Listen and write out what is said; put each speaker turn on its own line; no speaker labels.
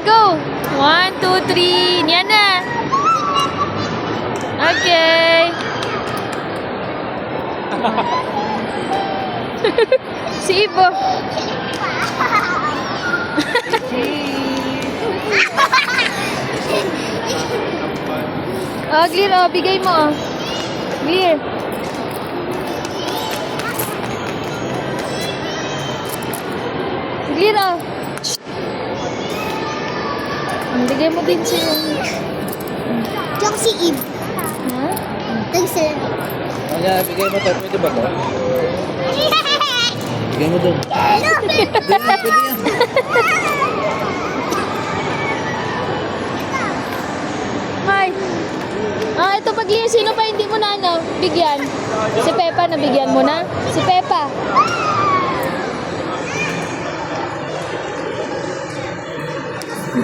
go! 1, 2, 3. Yan na. Okay. Si Ibo. Oh, clear. Oh, bigay mo. Oh. Clear. Clear. Oh. Bigay mo din siya.
Diyan si Eve.
Ha?
Thanks, sir.
Kaya, bigay mo to. Pwede ba to? Bigay mo doon. Pwede yan.
Hi. Ah, ito pag-clear. Sino pa hindi mo na, ano, bigyan? Si Peppa, nabigyan mo na? Si Peppa.